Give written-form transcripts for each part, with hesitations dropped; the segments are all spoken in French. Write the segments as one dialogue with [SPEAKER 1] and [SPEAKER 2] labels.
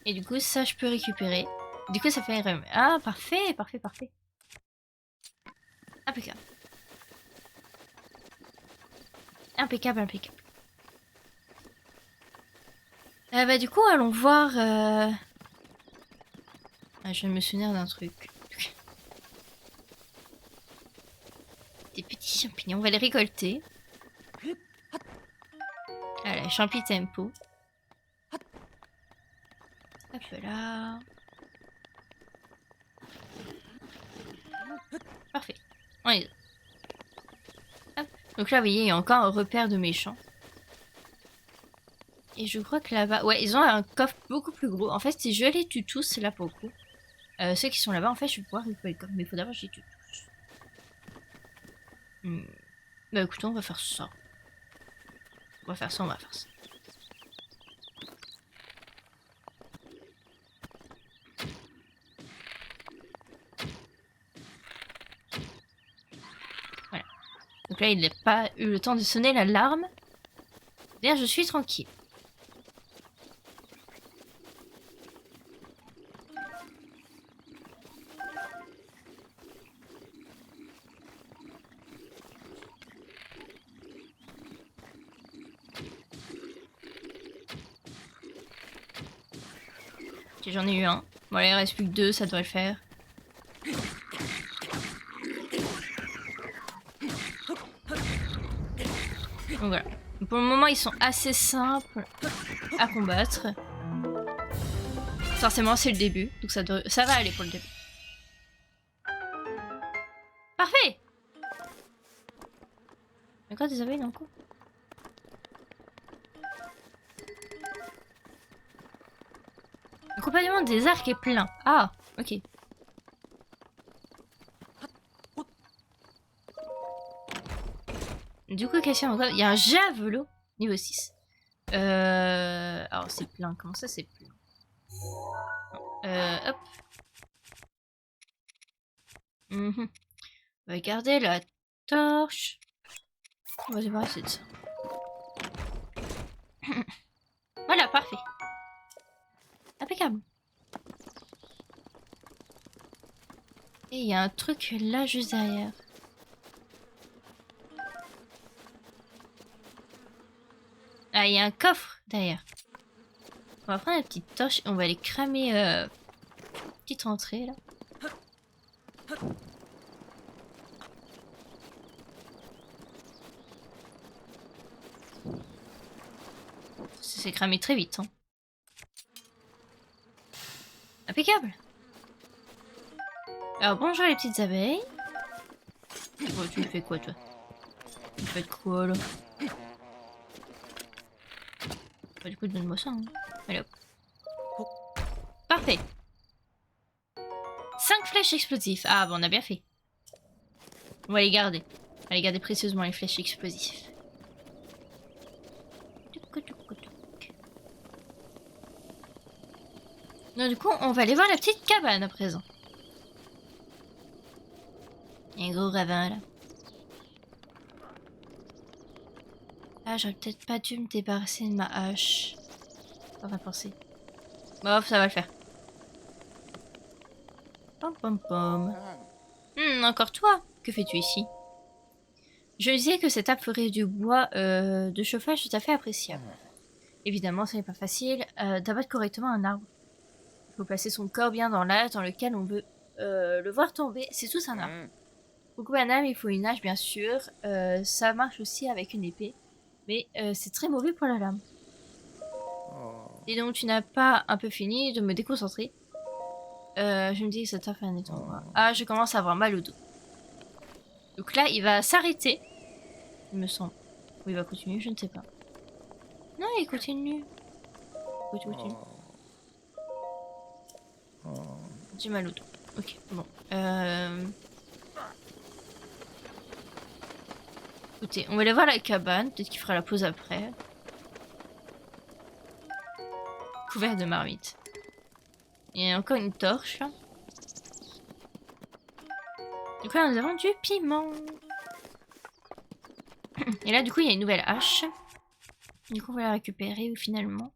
[SPEAKER 1] Et du coup, ça, je peux récupérer. Du coup, ça fait... Ah, parfait, parfait, parfait. Impeccable. Impeccable, impeccable. Bah, du coup, allons voir... Ah, je viens de me souvenir d'un truc. Des petits champignons, on va les récolter. Allez, champi tempo. Hop là. Parfait. On est... Hop. Donc là, vous voyez, il y a encore un repère de méchants. Et je crois que là-bas... Ouais, ils ont un coffre beaucoup plus gros. En fait, si je les tue tous, là, pour le coup. Ceux qui sont là-bas, en fait, je vais pouvoir récupérer le coffre. Mais il faut d'abord que je les tue tous. Bah écoutez, on va faire ça. On va faire ça, on va faire ça. Voilà. Donc là, il n'a pas eu le temps de sonner l'alarme. D'ailleurs, je suis tranquille. Ok, j'en ai eu un. Bon, là, il reste plus que 2, ça devrait le faire. Donc voilà. Pour le moment, ils sont assez simples à combattre. Forcément, c'est le début, donc ça va aller pour le début. Parfait! D'accord, des abeilles d'un coup. Le compagnon des arcs est plein. Ah, ok. Du coup, qu'est-ce qu'il y a encore? Il y a un javelot, niveau 6. Alors, c'est plein. Comment ça, c'est plein? Hop. On va garder la torche. On va se débarrasser de ça. Voilà, parfait. Impeccable. Et il y a un truc là, juste derrière. Ah, il y a un coffre derrière. On va prendre la petite torche et on va aller cramer... Petite entrée, là. Ça s'est cramé très vite, hein. Impeccable. Alors, bonjour les petites abeilles. Oh, tu me fais quoi, toi? Tu me fais quoi, là? Bah, du coup, donne-moi ça, hein. Allez, hop. Parfait. 5 flèches explosives. Ah, bon, on a bien fait. On va les garder. On va les garder précieusement, les flèches explosives. Donc, du coup, on va aller voir la petite cabane à présent. Il y a un gros ravin, là. Ah, j'aurais peut-être pas dû me débarrasser de ma hache. On va penser. Bon, ça va le faire. Pom pom pom. Encore toi? Que fais-tu ici? Je disais que cette table ferait du bois de chauffage tout à fait appréciable. Évidemment, ce n'est pas facile d'abattre correctement un arbre. Il faut placer son corps bien dans l'âge dans lequel on veut le voir tomber. C'est tout un art. Pour couper un arbre, il faut une hache, bien sûr. Ça marche aussi avec une épée. Mais c'est très mauvais pour la lame. Et donc, tu n'as pas un peu fini de me déconcentrer. Je me dis que ça t'a fait un étendard. Ah, je commence à avoir mal au dos. Donc là, il va s'arrêter. Il me semble. Ou il va continuer, je ne sais pas. Non, il continue. Il continue. J'ai mal au dos. Ok, bon. Écoutez, on va aller voir la cabane. Peut-être qu'il fera la pause après. Couvert de marmites. Il y a encore une torche. Du coup, là, nous avons du piment. Et là, du coup, il y a une nouvelle hache. Du coup, on va la récupérer finalement.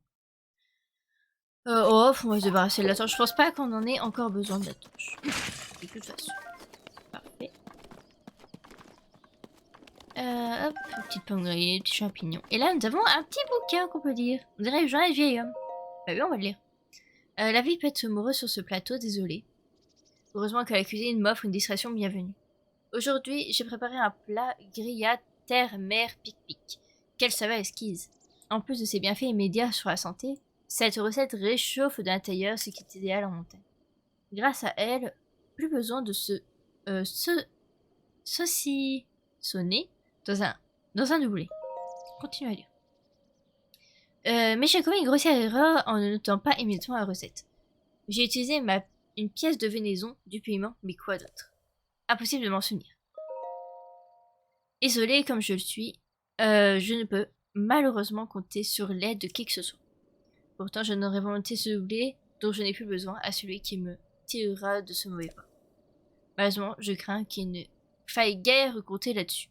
[SPEAKER 1] On va se débarrasser de la torche. Je pense pas qu'on en ait encore besoin de la torche. De toute façon. Parfait. Hop, petite pomme grillée, petit champignon. Et là, nous avons un petit bouquin qu'on peut lire. On dirait le journal du vieil homme. Bah oui, on va le lire. La vie peut être morose sur ce plateau, désolé. Heureusement que la cuisine m'offre une distraction bienvenue. Aujourd'hui, j'ai préparé un plat grillade terre-mer pique-pique. Quelle saveur exquise. En plus de ses bienfaits immédiats sur la santé, cette recette réchauffe de l'intérieur, ce qui est idéal en montagne. Grâce à elle, plus besoin de saucissonner dans un doublé. Continue à lire. Mais j'ai commis une grossière erreur en ne notant pas immédiatement la recette. J'ai utilisé une pièce de venaison, du piment, mais quoi d'autre? Impossible de m'en souvenir. Isolé comme je le suis, je ne peux malheureusement compter sur l'aide de qui que ce soit. Pourtant, je n'aurais volonté ce doublé dont je n'ai plus besoin à celui qui me tirera de ce mauvais pas. Malheureusement, je crains qu'il ne faille guère compter là-dessus.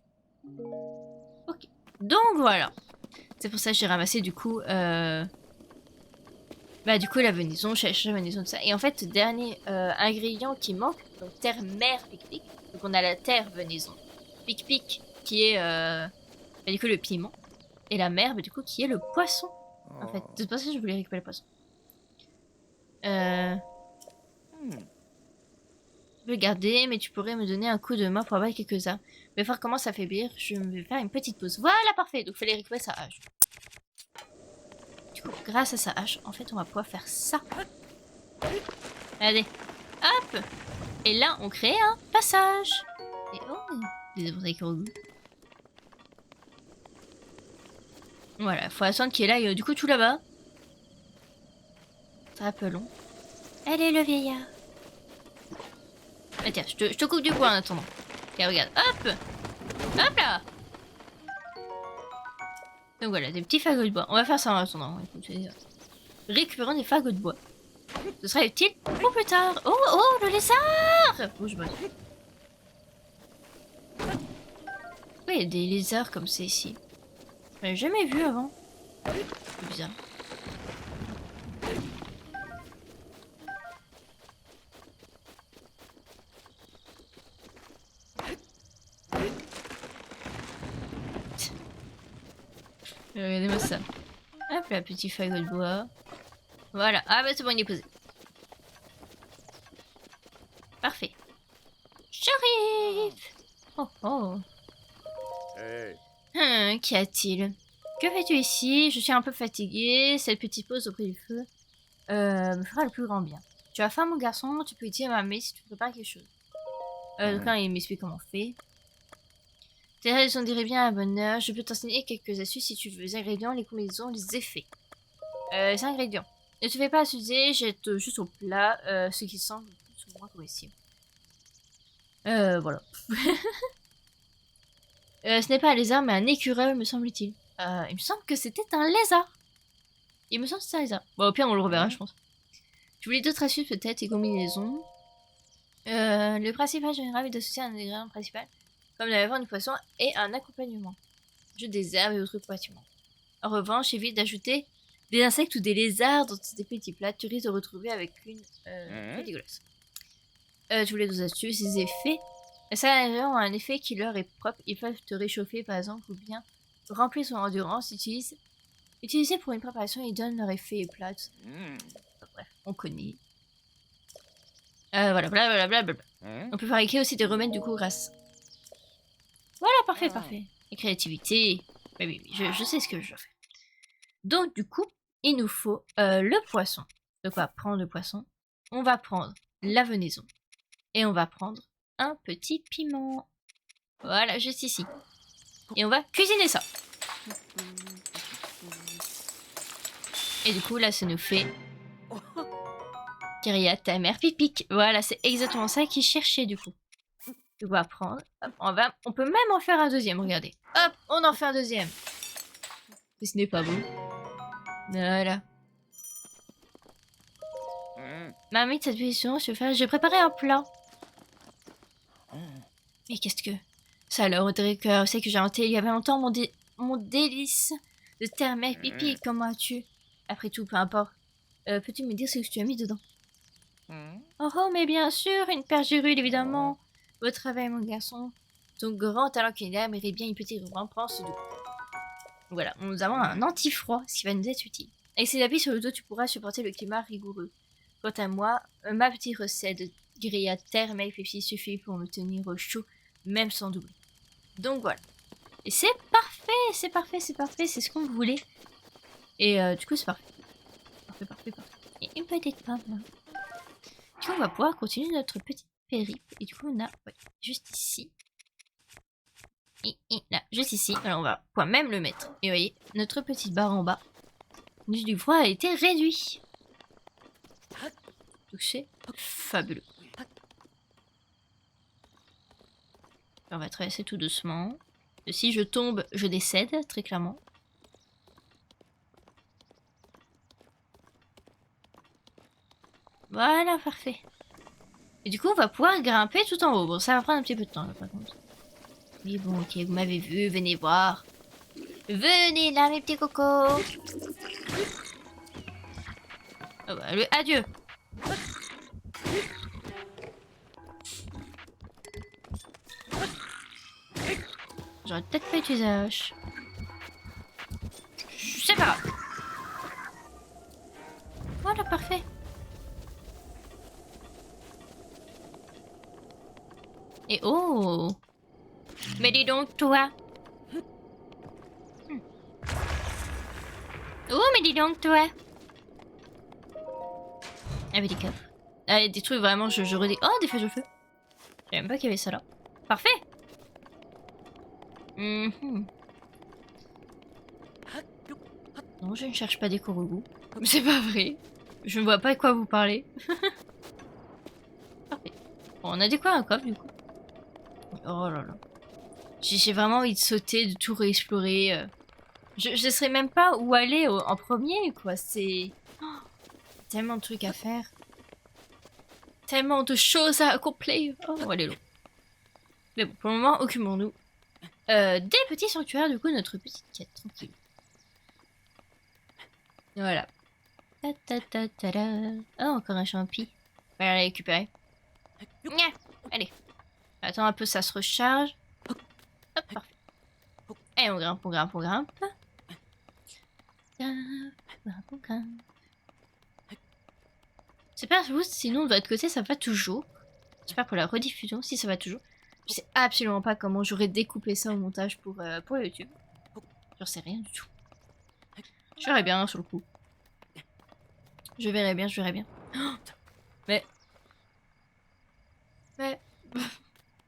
[SPEAKER 1] Ok, donc voilà. C'est pour ça que j'ai ramassé du coup la venaison, j'ai acheté la venaison de ça. Et en fait, dernier ingrédient qui manque, donc terre, mer, pique-pique. Donc on a la terre, venaison. Pique-pique qui est du coup le piment. Et la mer, du coup, qui est le poisson. En fait, c'est pour ça que je voulais récupérer le poisson. Je peux le garder, mais tu pourrais me donner un coup de main pour avoir quelques-uns. Mais voir comment s'affaiblir, je vais faire une petite pause. Voilà, parfait. Donc, il fallait récupérer sa hache. Du coup, grâce à sa hache, en fait, on va pouvoir faire ça. Allez, hop. Et là, on crée un passage. Et oh, des ouvriers au bout. Voilà, faut attendre qu'il aille du coup tout là-bas. C'est un peu long. Allez, le vieillard. Ah, tiens, je te coupe du bois en attendant. Tiens, regarde. Hop. Hop là. Donc voilà, des petits fagots de bois. On va faire ça en attendant. Récupérons des fagots de bois. Ce sera utile pour plus tard. Oh, oh, le lézard. Bouge-moi. Pourquoi il y a des lézards comme c'est ici? Je l'ai jamais vu avant. C'est bizarre. Regardez-moi ça. Hop là, petit fagot de bois. Voilà. Ah bah c'est bon, il est posé. Parfait. J'arrive. Oh oh. Hey. Qu'y a-t-il? Que fais-tu ici? Je suis un peu fatiguée. Cette petite pause auprès du feu me fera le plus grand bien. Tu as faim, mon garçon? Tu peux utiliser ma main si tu prépares quelque chose. Donc là, il m'explique comment on fait. Tes règles sont dirigées bien à la bonne heure. Je peux t'enseigner quelques astuces si tu veux. Les ingrédients, les combinaisons, les effets. Les ingrédients. Ne te fais pas assiser, jette juste au plat ce qui semble plus ou moins comestible. Voilà. Ce n'est pas un lézard, mais un écureuil, me semble-t-il. Il me semble que c'était un lézard. Il me semble que c'était un lézard. Bon, au pire, on le reverra, je pense. Tu voulais d'autres astuces, peut-être, et combinaisons. Le principal général est d'associer un ingrédient principal, comme la viande du poisson, et un accompagnement. Jeu des herbes et autres compartiments. En revanche, évite d'ajouter des insectes ou des lézards dans tes petits plats. Tu risques de retrouver avec une dégueulasse. Tu voulais d'autres astuces, des effets. Ça a un effet qui leur est propre. Ils peuvent te réchauffer, par exemple, ou bien remplir son endurance. Utilisés pour une préparation, ils donnent leur effet et plat. Bref, on connaît. Voilà, blablabla. On peut fabriquer aussi des remèdes du coup grâce. Voilà, parfait, parfait. Et créativité. Oui, je sais ce que je fais. Donc du coup, il nous faut le poisson. De quoi prendre le poisson? On va prendre la venaison. Et on va prendre un petit piment. Voilà, juste ici. Et on va cuisiner ça. Et du coup, là, ça nous fait... Grillade ta mère pipique. Voilà, c'est exactement ça qu'il cherchait, du coup. On va prendre... Hop, on peut même en faire un deuxième, regardez. Hop, on en fait un deuxième. Mais ce n'est pas beau. Voilà. Mamie, cette position, j'ai préparé un plat. Mais qu'est-ce que... Ça alors, on dirait que c'est que j'ai hanté il y avait longtemps mon délice de terre mère pipi. Comment as-tu? Après tout, peu importe. Peux-tu me dire ce que tu as mis dedans? Oh, mais bien sûr, une perche de rude, évidemment. Au travail, mon garçon. Ton grand talent culinaire mérite bien une petite récompense de... Voilà, nous avons un anti-froid, ce qui va nous être utile. Avec ces habits sur le dos, tu pourras supporter le climat rigoureux. Quant à moi, ma petite recette de grillade thermale Pepsi suffit pour me tenir au chaud, même sans doubler. Donc voilà. Et c'est parfait, c'est parfait, c'est parfait, c'est ce qu'on voulait. Et du coup, c'est parfait. Parfait, parfait, parfait. Et une petite pomme là. Du coup, on va pouvoir continuer notre petit périple. Et du coup, on a ouais, juste ici. Et là, juste ici. Alors, on va pouvoir même le mettre. Et vous voyez, notre petite barre en bas du froid a été réduit. Donc, c'est fabuleux. On va traverser tout doucement. Et si je tombe, je décède, très clairement. Voilà, parfait. Et du coup, on va pouvoir grimper tout en haut. Bon, ça va prendre un petit peu de temps, là, par contre. Mais bon, ok, vous m'avez vu, venez voir. Venez là, mes petits cocos. Oh, bah, adieu. J'aurais peut-être pas utilisé la hache. C'est pas grave. Voilà, parfait. Et oh! Mais dis donc, toi! Oh, mais dis donc, toi! Ah, mais des coffres. Ah, des trucs vraiment, je redis. Oh, des feux de feu! Je savais même pas qu'il y avait ça là. Parfait! Non, je ne cherche pas des Korogu. C'est pas vrai. Je ne vois pas de quoi vous parlez. Parfait. Bon, on a découvert un coffre du coup. Oh là là. J'ai vraiment envie de sauter, de tout réexplorer. Je ne sais même pas où aller en premier, quoi. C'est tellement de trucs à faire. Tellement de choses à accomplir. Oh, elle est lourde. Mais bon, pour le moment, occupons-nous des petits sanctuaires, du coup, notre petite quête, tranquille. Voilà. Ta ta ta ta ta. Oh, encore un champi. On va aller récupérer. Nya. Allez. Attends un peu, ça se recharge. Hop, parfait. Et on grimpe, on grimpe, on grimpe. On grimpe. C'est pas vous, sinon de votre côté ça va toujours. J'espère pour la rediffusion si ça va toujours. Je sais absolument pas comment j'aurais découpé ça au montage pour YouTube. J'en sais rien du tout. Je verrai bien sur le coup. Je verrai bien, je verrai bien. Oh, mais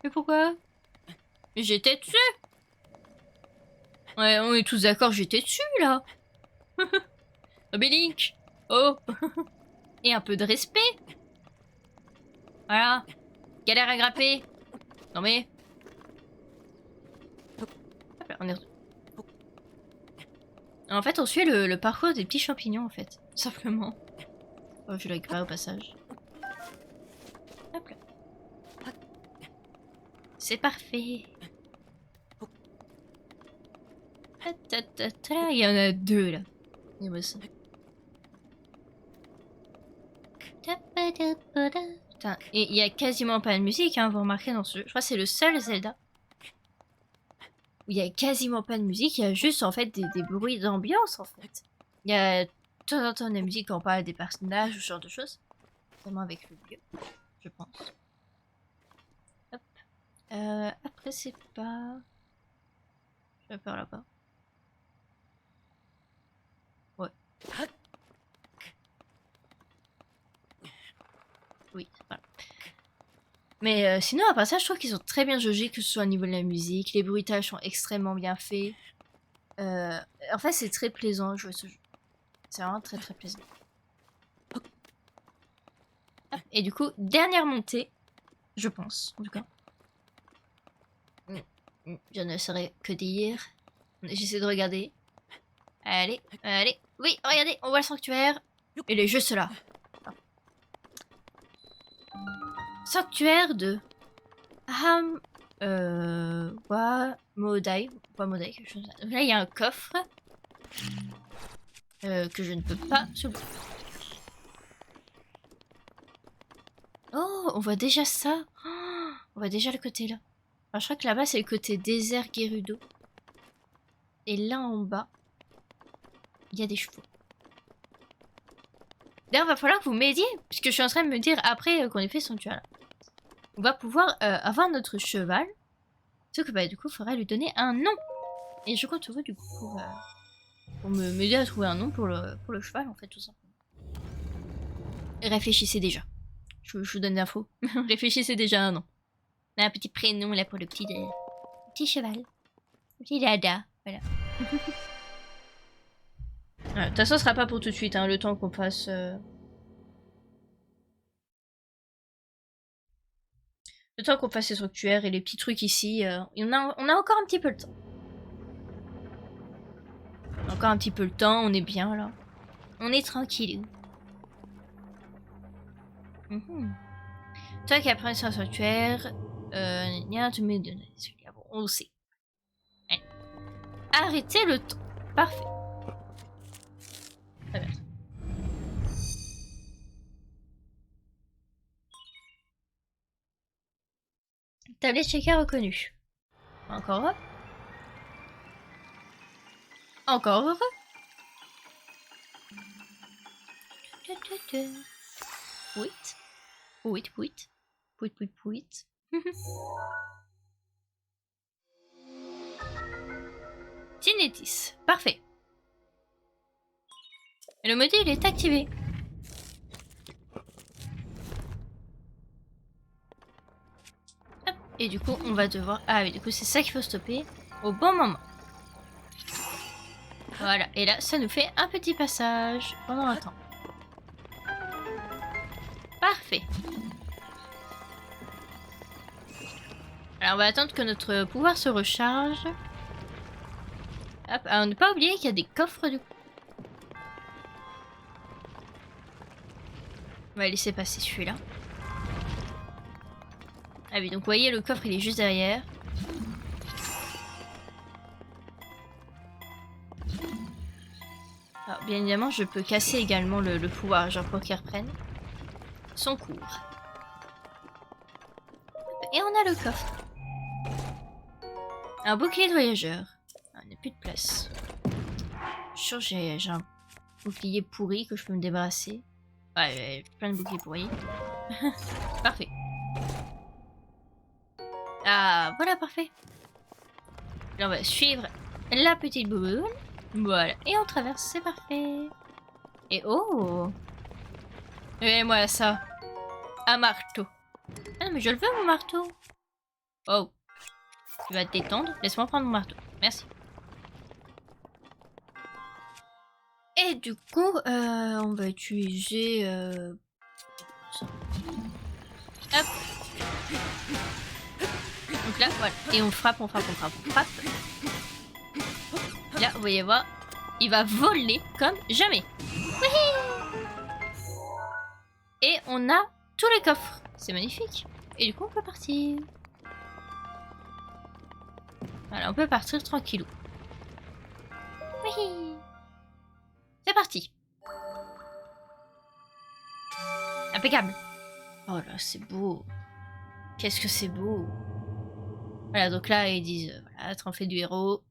[SPEAKER 1] mais pourquoi? Mais j'étais dessus. Ouais, on est tous d'accord, j'étais dessus là. Oh, mais Link. Oh. Et un peu de respect. Voilà. Galère à grimper. Non mais. Hop là, on est... En fait, on suit le parcours des petits champignons, en fait. Tout simplement. Oh, je le récupère au passage. Hop là. C'est parfait. Il y en a deux, là. Et moi ça. Putain, et il y a quasiment pas de musique, hein, vous remarquez dans ce jeu. Je crois que c'est le seul Zelda où il y a quasiment pas de musique, il y a juste en fait des bruits d'ambiance en fait. Il y a de temps en temps de la musique quand on parle des personnages ou ce genre de choses. Notamment avec le vieux, je pense. Hop. Après c'est pas... Je vais par là-bas. Ouais. Oui, voilà. Mais sinon, à part ça, je trouve qu'ils sont très bien jaugés, que ce soit au niveau de la musique. Les bruitages sont extrêmement bien faits. En fait, c'est très plaisant de jouer ce jeu. C'est vraiment très très plaisant. Hop. Et du coup, dernière montée, je pense, en tout cas. Je ne saurais que dire. J'essaie de regarder. Allez, allez. Oui, regardez, on voit le sanctuaire. Il est juste là. Sanctuaire de Modai. Pas Modai, quelque chose. Là, il y a un coffre que je ne peux pas soulever. on voit déjà ça. Oh, on voit déjà le côté là. Alors, je crois que là-bas, c'est le côté désert Gerudo. Et là en bas, il y a des chevaux. D'ailleurs, va falloir que vous m'aidiez, puisque je suis en train de me dire, après qu'on ait fait son tueur, on va pouvoir avoir notre cheval. Sauf que bah, du coup, il faudra lui donner un nom. Et je compte sur vous, du coup, pour m'aider à trouver un nom pour le cheval, en fait, tout simplement. Réfléchissez déjà. Je vous donne l'info. Réfléchissez déjà à un nom. Un petit prénom, là, pour le petit cheval. Le petit dada, voilà. De toute façon, ce sera pas pour tout de suite, hein, le temps qu'on fasse... Le temps qu'on fasse les sanctuaires et les petits trucs ici, on a encore un petit peu le temps. Encore un petit peu le temps, on est bien là. On est tranquille. Toi qui apprends sur un sanctuaire, il y a un te met de... Bon, on le sait. Allez. Arrêtez le temps. Parfait. Très bien. Tablette checker reconnue. Encore heureux. Encore heureux. Wait. Wait, wait. Wait, wait, wait. Tinetis. Parfait. Et le module est activé. Hop. Et du coup, on va devoir... Ah oui, du coup, c'est ça qu'il faut stopper au bon moment. Voilà. Et là, ça nous fait un petit passage pendant un temps. Parfait. Alors, on va attendre que notre pouvoir se recharge. Hop. Alors, ne pas oublier qu'il y a des coffres du coup. On va laisser passer celui-là. Ah oui, donc vous voyez, le coffre il est juste derrière. Alors, bien évidemment, je peux casser également le pouvoir, genre pour qu'il reprenne son cours. Et on a le coffre. Un bouclier de voyageur. Ah, on n'a plus de place. Je suis sûr que j'ai un bouclier pourri que je peux me débarrasser. Ouais, plein de boucliers pourris. Parfait. Ah, voilà, parfait. Là, on va suivre la petite boule. Voilà. Et on traverse, c'est parfait. Et oh! Et moi ça. Un marteau. Ah non, mais je le veux, mon marteau. Oh. Tu vas te détendre. Laisse-moi prendre mon marteau. Merci. Et du coup, on va utiliser... ça. Hop. Donc là, voilà. Et on frappe, on frappe, on frappe, on frappe. Là, vous voyez voir, il va voler comme jamais. Wouhi! Et on a tous les coffres. C'est magnifique. Et du coup, on peut partir. Voilà, on peut partir tranquillou. Oui. C'est parti. Impeccable. Oh là, c'est beau. Qu'est-ce que c'est beau. Voilà, donc là, ils disent, voilà, triompher du héros.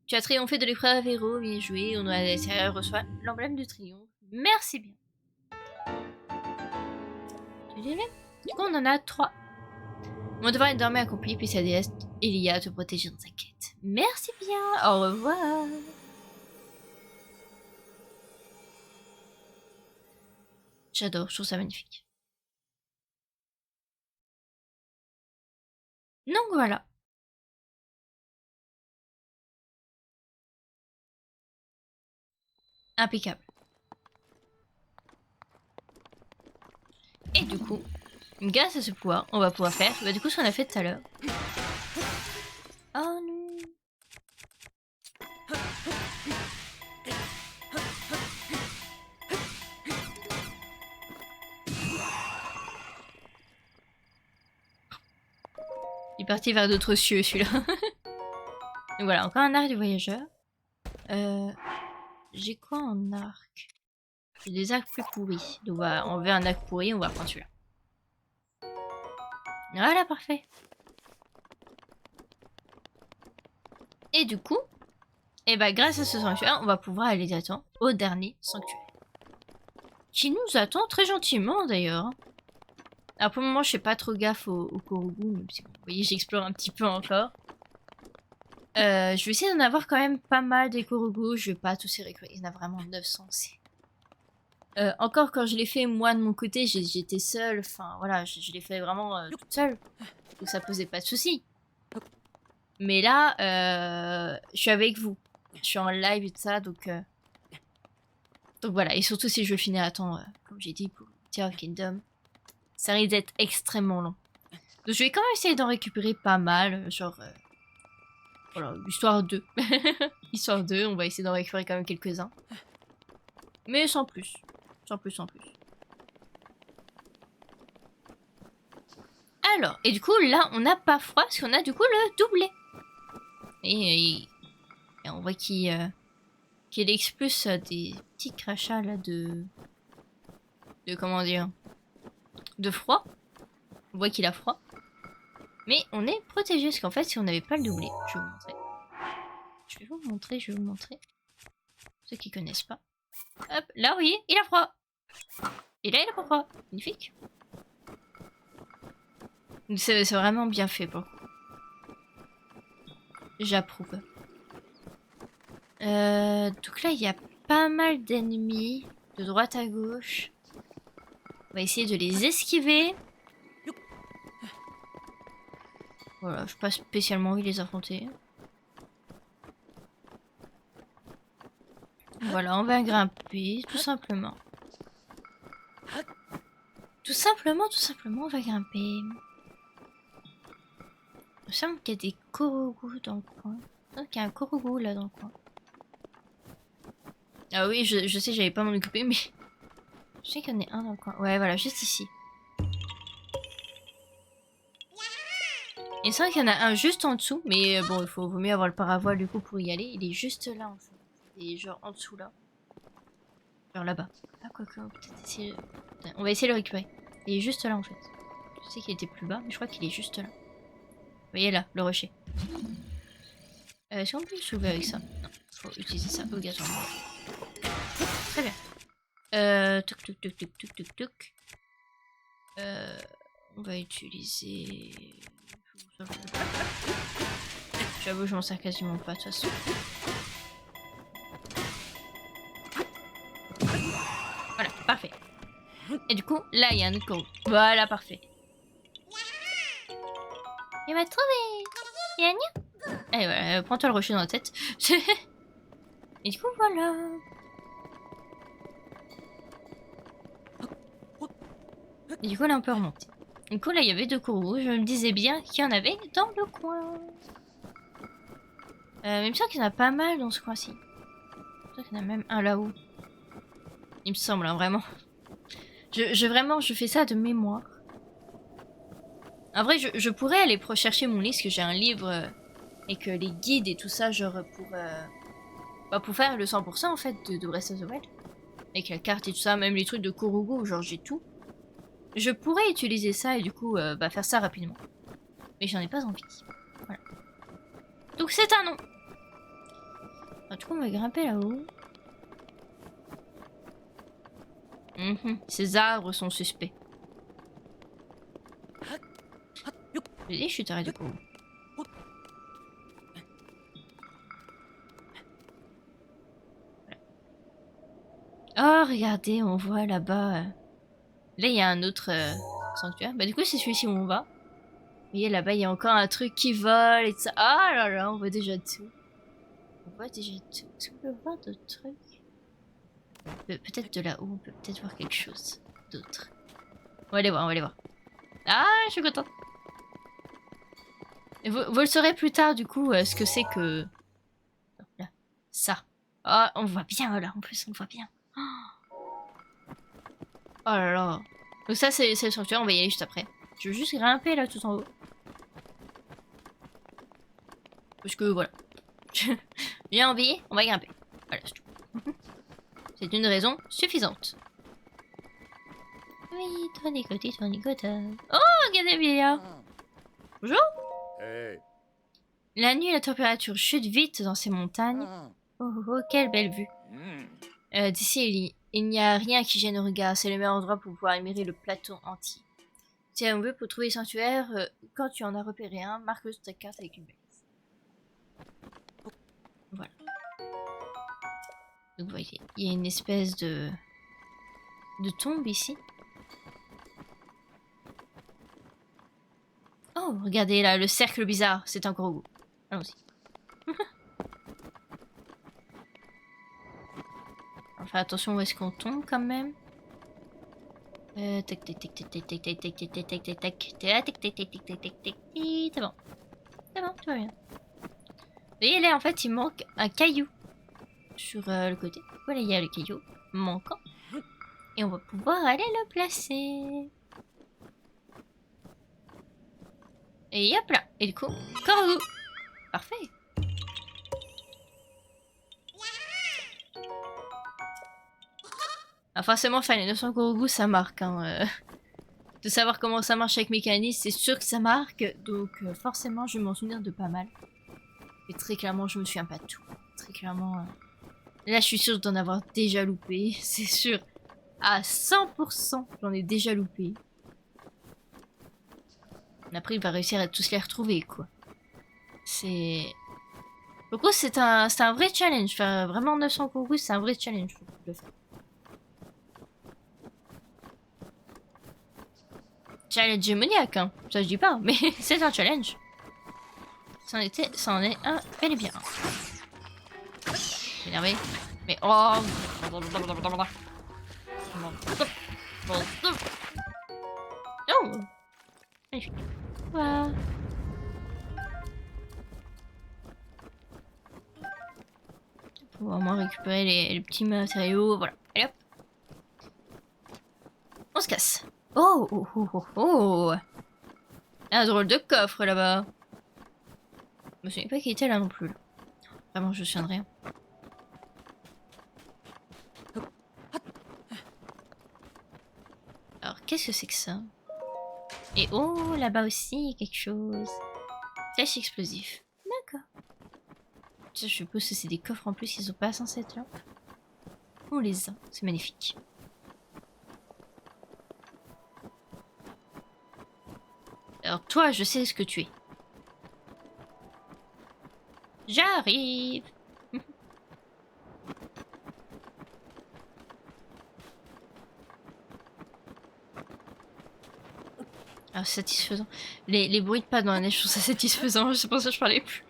[SPEAKER 1] Tu as triomphé de l'épreuve héros, bien joué. On a l'extérieur reçoit l'emblème du triomphe. Merci bien. Du coup, on en a 3. Mon devoir est désormais accompli, puis sa déesse Elia te protéger dans sa quête. Merci bien, au revoir. J'adore, je trouve ça magnifique. Donc voilà. Impeccable. Et du coup, grâce à ce pouvoir, on va pouvoir faire du coup ce qu'on a fait tout à l'heure. Oh non. Il est parti vers d'autres cieux celui-là. Donc voilà, encore un arc du voyageur. J'ai quoi en arc? J'ai des arcs plus pourris. Donc on va enlever un arc pourri, on va prendre celui-là. Voilà, parfait. Et du coup, et bah grâce à ce sanctuaire, on va pouvoir aller directement au dernier sanctuaire. Qui nous attend très gentiment d'ailleurs. Alors pour le moment, je fais pas trop gaffe au Korugu, même si vous voyez, j'explore un petit peu encore. Je vais essayer d'en avoir quand même pas mal des Korugu. Je vais pas tous les récupérer. Il y en a vraiment 900. Encore quand je l'ai fait moi de mon côté, j'étais seule. Enfin voilà, je l'ai fait vraiment toute seule. Donc ça posait pas de soucis. Mais là, je suis avec vous. Je suis en live et tout ça, donc voilà. Et surtout si je finis à temps, comme j'ai dit, pour Tears of Kingdom, ça risque d'être extrêmement long. Donc je vais quand même essayer d'en récupérer pas mal, genre... voilà, histoire 2. Histoire 2, on va essayer d'en récupérer quand même quelques-uns. Mais sans plus. Sans plus, sans plus. Alors, et du coup, là, on n'a pas froid, parce qu'on a du coup le doublé. Et on voit qu'il expulse des petits crachats, là, de comment dire... de froid. On voit qu'il a froid. Mais on est protégé, parce qu'en fait, si on n'avait pas le doublé, je vais vous montrer. Je vais vous montrer. Ceux qui connaissent pas. Hop, là, vous voyez, il a froid. Et là, il a pas froid. Magnifique. C'est vraiment bien fait, pour le coup. J'approuve. Donc là, il y a pas mal d'ennemis, de droite à gauche. On va essayer de les esquiver. Voilà, je n'ai pas spécialement envie de les affronter. Voilà, on va grimper, tout simplement. Tout simplement, on va grimper. Il me semble qu'il y a des Korugu dans le coin. Donc il y a un Korugu là dans le coin. Ah oui, je sais, j'avais pas m'en occuper, mais... je sais qu'il y en a un dans le coin. Ouais, voilà, juste ici. Il me semble qu'il y en a un juste en dessous, mais bon, il vaut mieux avoir le paravoile du coup pour y aller. Il est juste là en fait. Il est genre en dessous là. Genre là-bas. Ah, quoi que, peut-être essayer... on va essayer de le récupérer. Il est juste là en fait. Je sais qu'il était plus bas, mais je crois qu'il est juste là. Vous voyez là, le rocher. Est-ce qu'on peut le soulever avec ça? Non, faut utiliser ça obligatoirement. Très bien. Toc toc toc toc toc toc toc. On va utiliser... j'avoue, je m'en sers quasiment pas de toute façon. Voilà, parfait. Et du coup, là, il y a un autre coraux. Voilà, parfait. Il m'a trouvé. Gna. Allez, voilà, prends-toi le rocher dans la tête. Et du coup, voilà. Et du coup, là, on peut remonter. Du coup, là, il y avait deux coraux. Je me disais bien qu'il y en avait dans le coin. Mais il me semble qu'il y en a pas mal dans ce coin-ci. Il me semble qu'il y en a même un là-haut. Il me semble, hein, vraiment. Je fais ça de mémoire. En vrai, je pourrais aller chercher mon livre, parce que j'ai un livre et que les guides et tout ça, genre pour faire le 100% en fait de Breath of the Wild. Avec la carte et tout ça, même les trucs de Korugu, genre j'ai tout. Je pourrais utiliser ça et du coup faire ça rapidement. Mais j'en ai pas envie. Voilà. Donc c'est un non. En tout cas, on va grimper là-haut. Ces arbres sont suspects. Je suis taré du coup. Oh, regardez, on voit là-bas. Là, il y a un autre sanctuaire. Bah, du coup, c'est celui-ci où on va. Vous voyez, là-bas, il y a encore un truc qui vole et tout ça. Ah là là, on voit déjà tout. On voit déjà tout. Est-ce qu'on peut voir d'autres trucs? Peut-être de là-haut, on peut peut-être voir quelque chose d'autre. On va aller voir, on va aller voir. Ah, je suis contente. Et vous le saurez plus tard, du coup, ce que c'est que... là, ça. Ah, on voit bien, là. En plus, on voit bien. Oh là là. Donc ça, c'est le sanctuaire. On va y aller juste après. Je veux juste grimper, là, tout en haut. Parce que, voilà. J'ai envie, on va grimper. Voilà, c'est tout. C'est une raison suffisante. Oui, tournicoté, tournicote. Oh, regardez bien. Bonjour. La nuit, la température chute vite dans ces montagnes. Oh, oh, oh, quelle belle vue. D'ici, il n'y a rien qui gêne le regard. C'est le meilleur endroit pour pouvoir admirer le plateau entier. Si on veut pour trouver les sanctuaires, quand tu en as repéré un, marque-le sur ta carte avec une bête. Voilà. Donc vous voyez, il y a une espèce de tombe ici. Oh, regardez là, le cercle bizarre, c'est un gros goût. Allons-y. Enfin, attention où est-ce qu'on tombe quand même. Tac tac tac tac tac tac tac tac tac tac tac tac tac tac tac tac tac tac tac tac. C'est bon. C'est bon, tout va bien. Vous voyez là, en fait, il manque un caillou sur le côté. Voilà, il y a le caillou manquant. Et on va pouvoir aller le placer. Et hop là. Et du coup, corbeau. Parfait. Ah, forcément, faire les 900 Korogu, ça marque. Hein, de savoir comment ça marche avec mécanisme, c'est sûr que ça marque. Donc, forcément, je vais m'en souvenir de pas mal. Et très clairement, je me souviens pas de tout. Très clairement. Là, je suis sûre d'en avoir déjà loupé. C'est sûr. À 100%, j'en ai déjà loupé. Après, il va réussir à tous les retrouver, quoi. C'est... Du coup, c'est un vrai challenge. Faire vraiment 900 Korogu, c'est un vrai challenge. Faut le faire. Challenge démoniaque, hein. Ça je dis pas, mais c'est un challenge. Ça en est un bel et bien. Énervé. Mais oh. Oh. Magnifique. Voilà. Pour vraiment récupérer les petits matériaux. Voilà. Allez hop. On se casse. Oh, oh, oh, oh, oh. Un drôle de coffre là-bas. Je me souviens pas qu'il était là non plus. Là. Vraiment, je me souviens de rien. Alors, qu'est-ce que c'est que ça? Et oh, là-bas aussi, il y a quelque chose. Flèche explosif. D'accord. Je suppose que c'est des coffres en plus, ils sont pas censés être là. On les a, c'est magnifique. Alors toi, je sais ce que tu es. J'arrive. Ah, satisfaisant. Les bruits de pas dans la neige, je trouve ça satisfaisant. C'est pour ça que je parlais plus.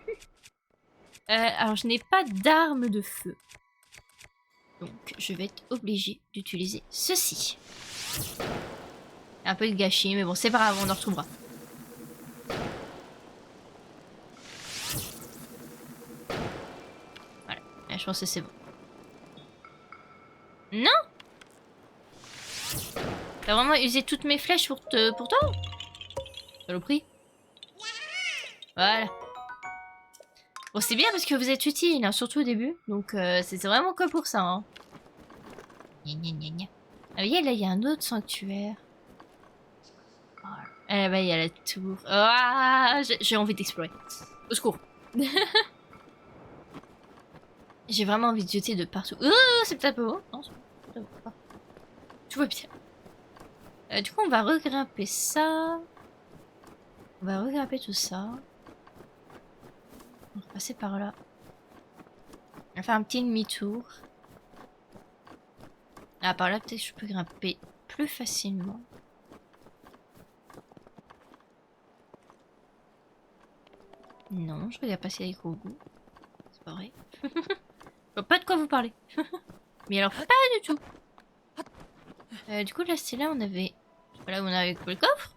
[SPEAKER 1] Alors, je n'ai pas d'arme de feu. Donc, je vais être obligée d'utiliser ceci. Un peu de gâchis, mais bon, c'est pas grave, on en retrouvera. Voilà, là, je pense que c'est bon. Non! T'as vraiment usé toutes mes flèches pour toi? Saloperie. Voilà. Bon, c'est bien parce que vous êtes utile, hein, surtout au début. Donc, c'est vraiment que pour ça. Hein. Gna gna gna gna. Ah, vous voyez, là, il y a un autre sanctuaire. Voilà. Et là-bas, il y a la tour. Ah, j'ai envie d'explorer. Au secours. J'ai vraiment envie de jeter de partout. Oh, c'est peut-être pas beau. Non, c'est pas beau. Tout va bien. Du coup, on va regrimper ça. On va regrimper tout ça. On va passer par là. On va faire un petit demi-tour. Ah, par là, peut-être que je peux grimper plus facilement. Non, je regarde passer avec Korogu. C'est pas vrai. Je vois pas de quoi vous parlez. Mais alors, pas du tout. Du coup, là, c'est là où on avait... Voilà où on avait coupé le coffre.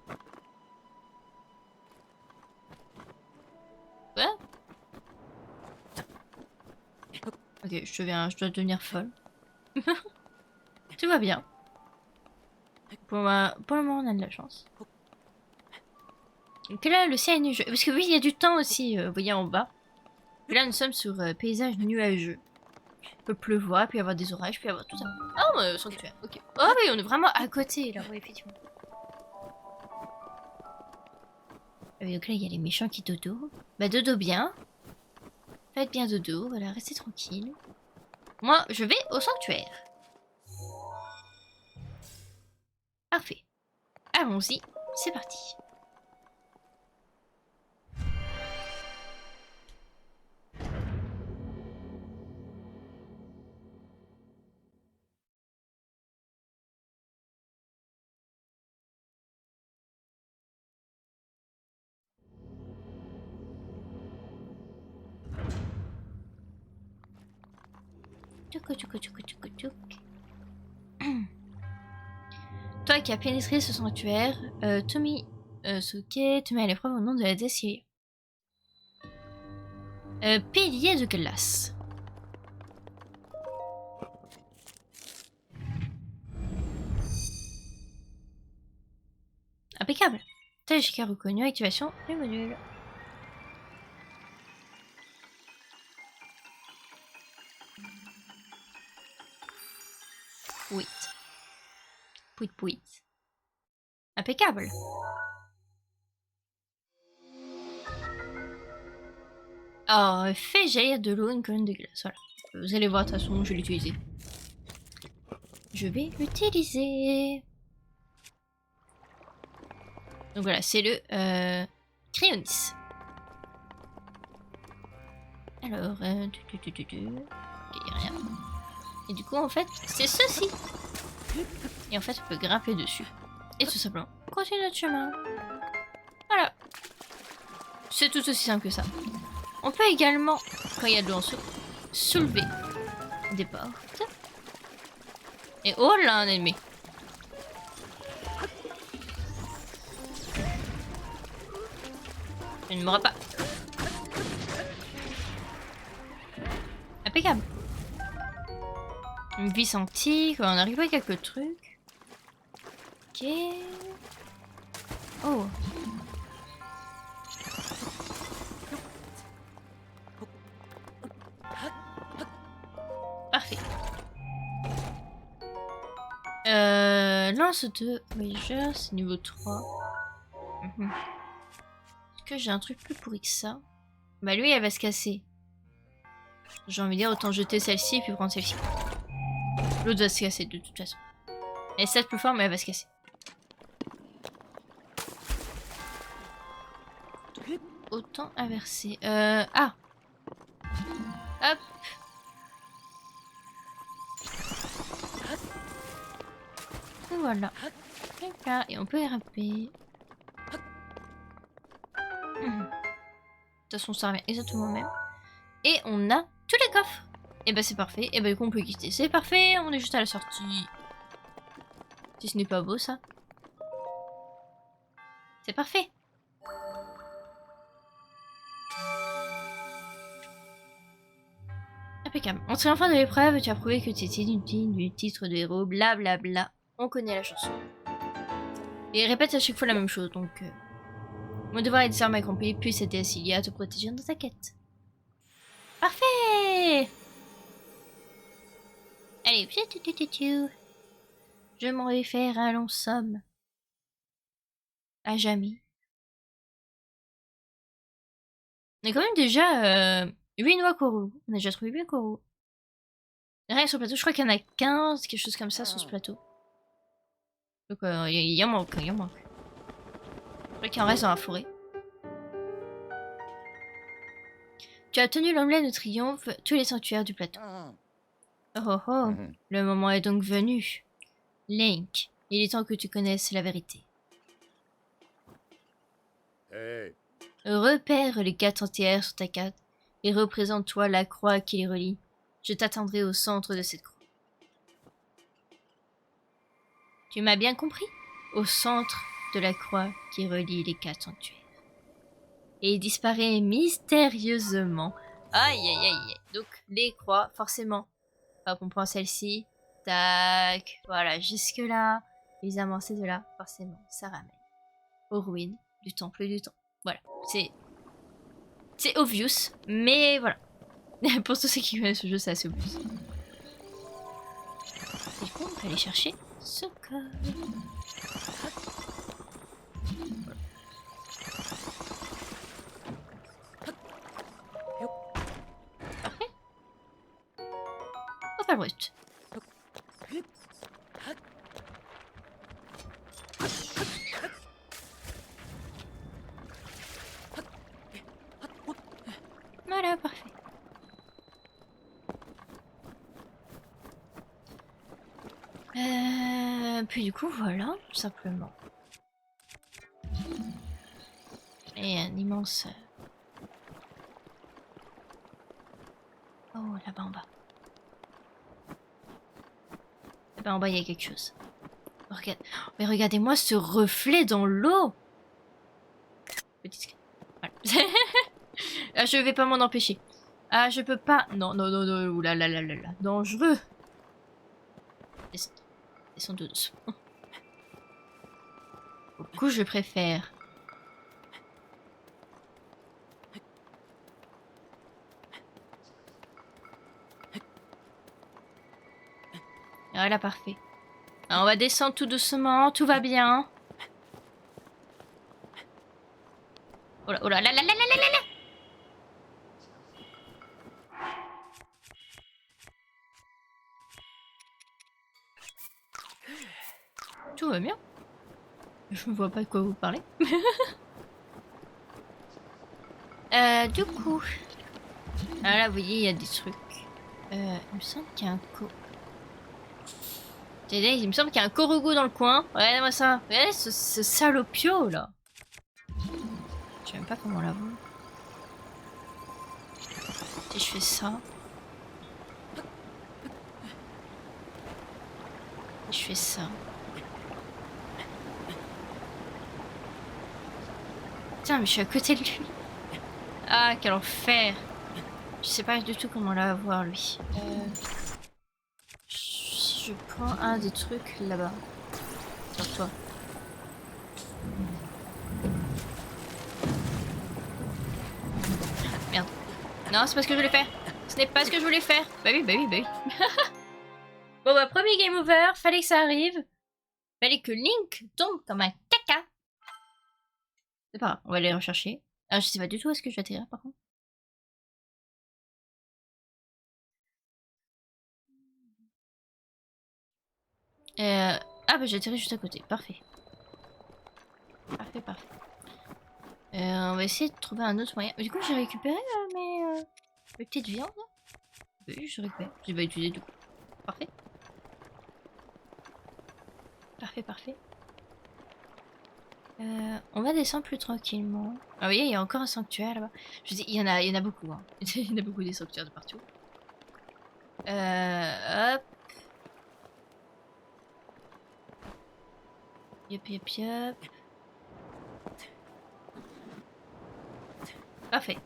[SPEAKER 1] Ouais. Ok, je dois devenir folle. Tout va bien. Pour le moment, on a de la chance. Donc là, le ciel est nuageux. Parce que oui, il y a du temps aussi, vous voyez en bas. Et là, nous sommes sur paysage nuageux. Il peut pleuvoir, puis y avoir des orages, puis y avoir tout ça. Oh, sanctuaire, ok. Oh oui, on est vraiment à côté, là, oui, effectivement. Donc là, il y a les méchants qui dodo. Bah, dodo bien. Faites bien dodo, voilà, restez tranquille. Moi, je vais au sanctuaire. Parfait. Allons-y, c'est parti. Toi qui as pénétré ce sanctuaire, Tommy Soke te met à l'épreuve au nom de la déesse pilier de glace. Impeccable. Tajika reconnu, activation du module. Pouit. Pouit pouit. Impeccable. Alors, fais jaillir de l'eau une colonne de glace. Voilà. Vous allez voir, de toute façon, je vais l'utiliser. Je vais l'utiliser. Donc voilà, c'est le Cryonis. Alors, ok, y a rien. Et du coup, en fait, c'est ceci. Et en fait, on peut grimper dessus. Et tout simplement, continuer notre chemin. Voilà. C'est tout aussi simple que ça. On peut également, quand il y a de l'eau en dessous, soulever des portes. Et oh là, un ennemi. Je ne mourrai pas. Impeccable. Une vis antique, on arrive à quelques trucs. Ok. Oh. Parfait. Lance de Voyager, c'est niveau 3. Est-ce que j'ai un truc plus pourri que ça? Bah lui, elle va se casser. J'ai envie de dire, autant jeter celle-ci et puis prendre celle-ci. L'autre va se casser de toute façon. Elle est certes plus forte, mais elle va se casser. Autant inverser. Ah! Hop! Et voilà. Et on peut grimper. De toute façon, ça revient exactement au même. Et on a tous les coffres. Et bah c'est parfait. Et bah du coup on peut quitter. C'est parfait, on est juste à la sortie. Si ce n'est pas beau ça. C'est parfait. Impeccable. En triomphant de l'épreuve, tu as prouvé que tu étais digne du titre de héros, blablabla. Bla bla. On connaît la chanson. Et répète à chaque fois la même chose, donc... Mon devoir est désormais accompli, puis c'était Cilia à te protéger dans ta quête. Parfait. Allez, je m'en vais faire un long somme. À jamais. On a quand même déjà 8 noix Koro. On a déjà trouvé 8 Koro. Rien sur le plateau, je crois qu'il y en a 15, quelque chose comme ça sur ce plateau. Donc il y en manque, il y en manque. Je crois qu'il en reste dans la forêt. Tu as tenu l'omelette de triomphe tous les sanctuaires du plateau. Oh oh oh, le moment est donc venu. Link, il est temps que tu connaisses la vérité.
[SPEAKER 2] Hey.
[SPEAKER 1] Repère les 4 entières sur ta carte et représente-toi la croix qui les relie. Je t'attendrai au centre de cette croix. Tu m'as bien compris? Au centre de la croix qui relie les 4 sanctuaires. Et il disparaît mystérieusement. Aïe aïe aïe aïe. Donc les croix, forcément. Hop, on prend celle-ci. Tac. Voilà, jusque là. Les avancées de là, forcément, ça ramène aux ruines du temple du temps. Voilà, c'est obvious, mais voilà. Pour tous ceux qui connaissent ce jeu, c'est assez obvious. Et du coup, on peut aller chercher ce code. pas le brut. Voilà, parfait. Puis du coup, voilà, tout simplement. Et un immense... Oh, là-bas en bas. Là-bas en bas, il y a quelque chose. Regarde... Mais regardez-moi ce reflet dans l'eau. Petit... Voilà. Ah, je vais pas m'en empêcher. Ah, je peux pas... Non, non, non, non, oulala, là, là, là, dangereux. Descends doucement. Au coup, je préfère. Voilà, parfait. Alors, on va descendre tout doucement, tout va bien. Oh là, oh là, là, là, là, là, là, là. Tout va bien. Je ne vois pas de quoi vous parlez. Du coup... Ah là, vous voyez, il y a des trucs. Il me semble qu'il y a un il me semble qu'il y a un Korugo dans le coin. Regardez-moi ça. Regardez ce salopio, là. Je sais même pas comment l'avoir. Si je fais ça... Si je fais ça... Putain, mais je suis à côté de lui. Ah, quel enfer. Je sais pas du tout comment l'avoir, lui. Si je prends un des trucs là-bas. Sur toi. Merde. Non, c'est pas ce que je voulais faire. Ce n'est pas ce que je voulais faire. Bah oui, bah oui, bah oui. Bon bah, premier game over. Fallait que ça arrive. Fallait que Link tombe comme un caca. C'est pas grave, on va aller rechercher. Ah, je sais pas du tout où est-ce que je vais atterrir par contre. Ah bah j'ai atterri juste à côté, parfait. Parfait, parfait. On va essayer de trouver un autre moyen. Du coup j'ai récupéré mes petites viandes. Oui, je récupère. J'ai pas utilisé du coup. Parfait. Parfait, parfait. On va descendre plus tranquillement. Ah oui, il y a encore un sanctuaire là-bas. Je dis, il y en a beaucoup. Hein. Il y en a beaucoup des sanctuaires de partout. Hop. Yep, yep, yep. Parfait.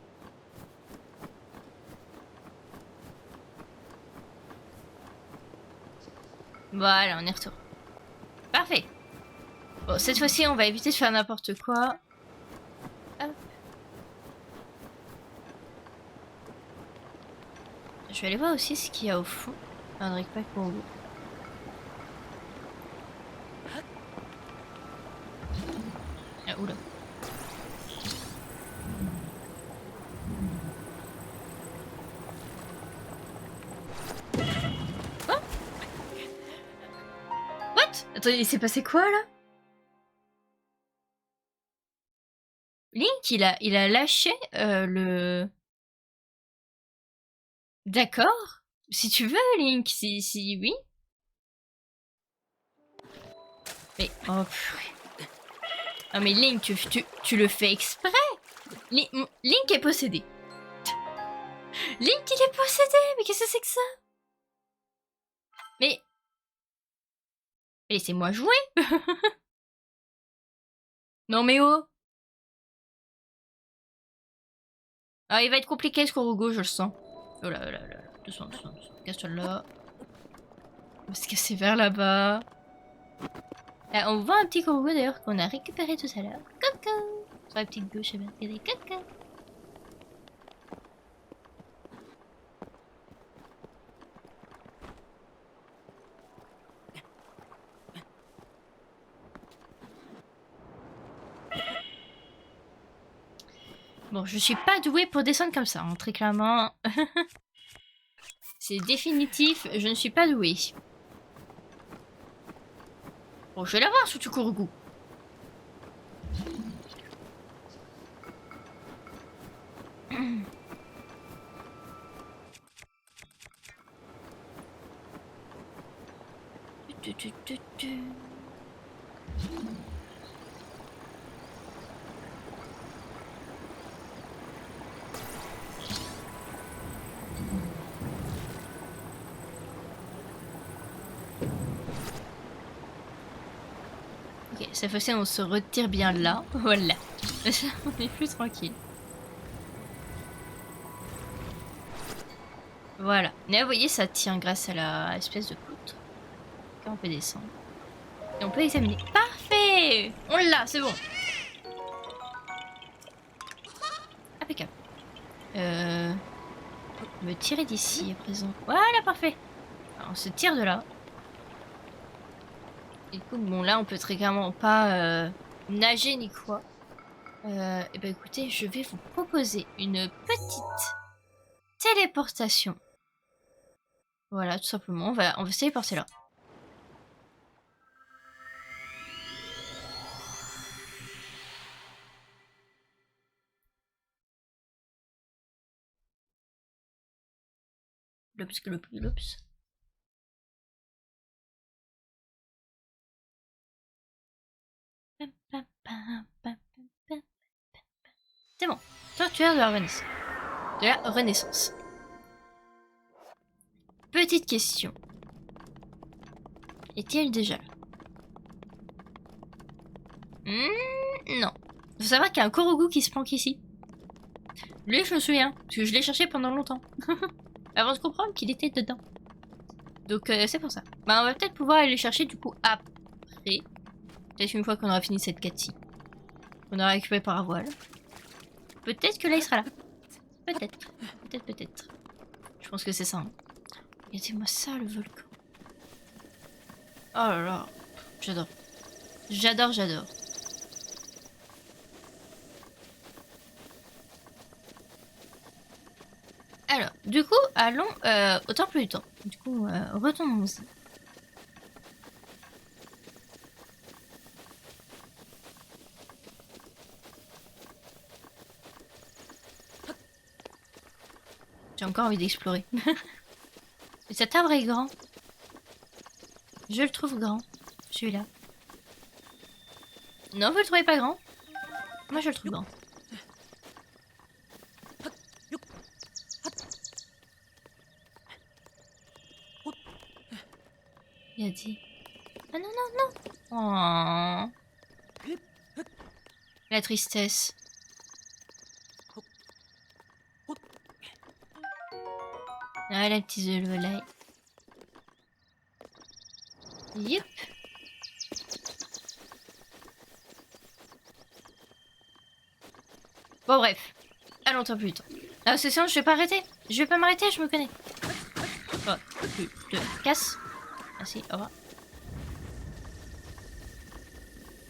[SPEAKER 1] Voilà, on est retour. Parfait. Bon, cette fois-ci, on va éviter de faire n'importe quoi. Hop. Je vais aller voir aussi ce qu'il y a au fond. Un Drake pour vous. Ah, oula. Quoi? What? Attends, il s'est passé quoi là? Link, il a lâché le... D'accord. Si tu veux, Link, si oui. Mais... Oh, purée. Ah mais Link, tu le fais exprès. Link est possédé. Link, il est possédé. Mais qu'est-ce que c'est que ça? Mais... Laissez-moi jouer. Non mais oh. Ah, il va être compliqué ce Korugo, je le sens. Oh là là là là. Doucement, doucement, doucement. Casse-toi là. On va se casser vers là-bas. Là, on voit un petit Korugo d'ailleurs qu'on a récupéré tout à l'heure. Coucou. Sur la petite gauche, regardez. Coucou. Bon, je suis pas douée pour descendre comme ça, hein, très clairement. C'est définitif, je ne suis pas douée. Bon, je vais l'avoir sous Tukurugu. Ok, cette fois-ci on se retire bien là. Voilà. On est plus tranquille. Voilà. Mais vous voyez, ça tient grâce à la espèce de poutre. Là, on peut descendre. Et on peut examiner. Parfait! On l'a, c'est bon. Impeccable. On me tirer d'ici à présent. Voilà, parfait. Alors, on se tire de là. Et du coup, bon, là, on peut très clairement pas nager ni quoi. Et ben écoutez, je vais vous proposer une petite téléportation. Voilà, tout simplement. On va se téléporter là. Lops, lops, lops. C'est bon. Tortuaire de la Renaissance. De la Renaissance. Petite question. Est-il déjà là? Non. Faut savoir qu'il y a un Korogu qui se planque ici. Lui, je me souviens, parce que je l'ai cherché pendant longtemps. Avant de comprendre qu'il était dedans. Donc c'est pour ça. Bah, on va peut-être pouvoir aller le chercher du coup après. Peut-être une fois qu'on aura fini cette quête-ci. On aura récupéré par voile. Peut-être que là il sera là. Peut-être. Peut-être. Je pense que c'est ça. Hein. Regardez-moi ça, le volcan. Oh là là. J'adore. J'adore. Alors, du coup, allons au temple du temps. Du coup, retournons-y. J'ai encore envie d'explorer. Mais cet arbre est grand. Je le trouve grand. Celui-là. Non, vous le trouvez pas grand? Moi, je le trouve grand. Il a dit... Ah non. Oh. La tristesse. Ah, la petite de volaille. Yep. Bon, bref. Allons, tant plus tôt. Ah, c'est ça, je vais pas arrêter. Je vais pas m'arrêter, je me connais. Oh, tu te casses. Merci, au revoir.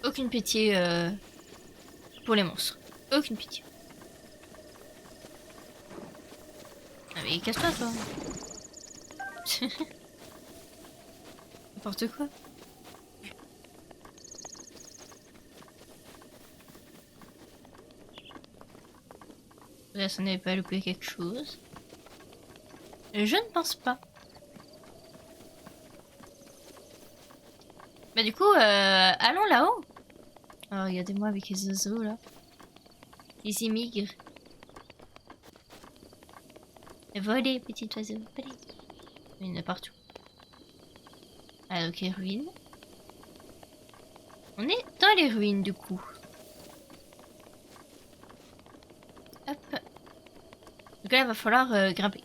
[SPEAKER 1] Aucune pitié pour les monstres. Aucune pitié. Ah, mais casse-toi, toi. N'importe quoi. Là, ça n'avait pas loupé quelque chose. Je ne pense pas. Bah du coup, allons là-haut. Oh, regardez-moi avec les oiseaux, là. Ils immigrent. Volez, petit oiseau, volez. Il y en a partout. Ah, ok, ruines. On est dans les ruines, du coup. Hop. Donc là, il va falloir grimper.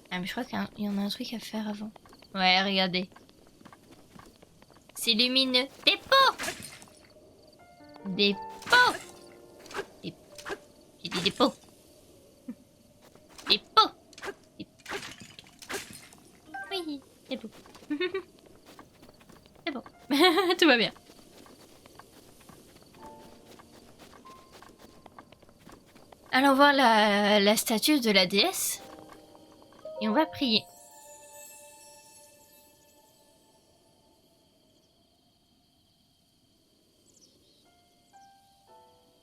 [SPEAKER 1] Ah, mais je crois qu'il y en a un truc à faire avant. Ouais, regardez. C'est lumineux. Des pots! Des pots! J'ai dit des pots. Des pots! Oui, c'est beau. C'est bon. Tout va bien. allons voir la statue de la déesse. Et on va prier.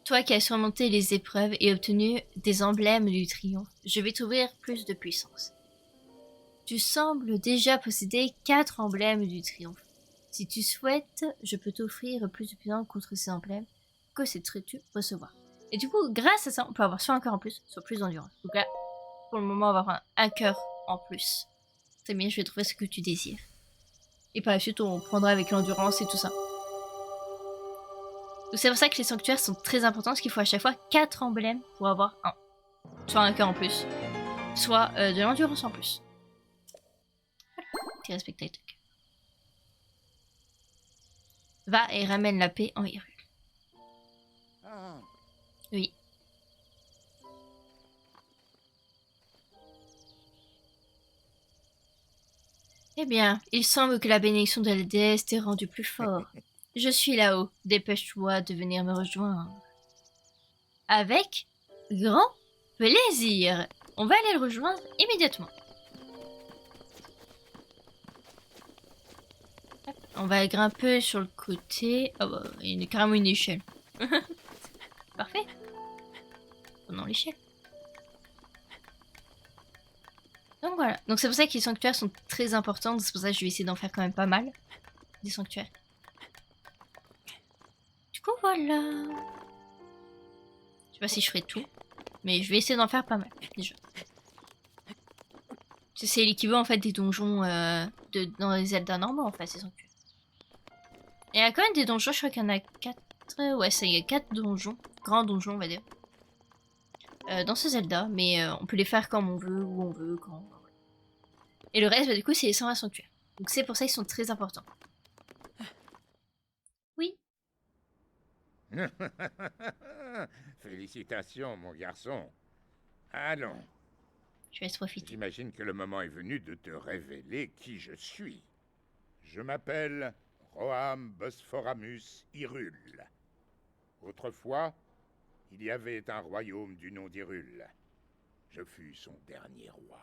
[SPEAKER 1] Toi qui as surmonté les épreuves et obtenu des emblèmes du triomphe, je vais t'ouvrir plus de puissance. Tu sembles déjà posséder 4 emblèmes du triomphe. Si tu souhaites, je peux t'offrir plus de puissance contre ces emblèmes que souhaiterais-tu recevoir. Et du coup, grâce à ça, on peut avoir soit un cœur en plus, soit plus d'endurance. Donc là, pour le moment, on va avoir un cœur en plus. Très bien, je vais trouver ce que tu désires. Et par la suite, on prendra avec l'endurance et tout ça. Donc c'est pour ça que les sanctuaires sont très importants, parce qu'il faut à chaque fois 4 emblèmes pour avoir un. Soit un cœur en plus, soit de l'endurance en plus. Tu respectes les trucs. Va et ramène la paix en Hyrule. Oui. Eh bien, il semble que la bénédiction de la déesse t'ait rendu plus fort. Je suis là-haut. Dépêche-toi de venir me rejoindre. Avec grand plaisir. On va aller le rejoindre immédiatement. Hop, on va grimper sur le côté. Oh bah, il y a carrément une échelle. Parfait. Prenons l'échelle. Donc voilà. Donc c'est pour ça que les sanctuaires sont très importants. C'est pour ça que je vais essayer d'en faire quand même pas mal. Des sanctuaires. Du coup voilà. Je sais pas si je ferai tout. Mais je vais essayer d'en faire pas mal déjà. C'est l'équivalent en fait des donjons dans les Zelda normaux en fait, ces sanctuaires. Et il y a quand même des donjons, je crois qu'il y en a 4. Ouais, ça y a 4 donjons. Grands donjons on va dire. Dans ce Zelda, mais on peut les faire comme on veut, où on veut, quand on veut. Et le reste, bah, du coup, c'est les 120 sanctuaires. Donc c'est pour ça qu'ils sont très importants. Oui.
[SPEAKER 2] Félicitations, mon garçon. Allons,
[SPEAKER 1] Je laisse profiter.
[SPEAKER 2] j'imagine que le moment est venu de te révéler qui je suis. Je m'appelle Roham Bosphoramus Hyrule. Autrefois, il y avait un royaume du nom d'Hyrule. Je fus son dernier roi.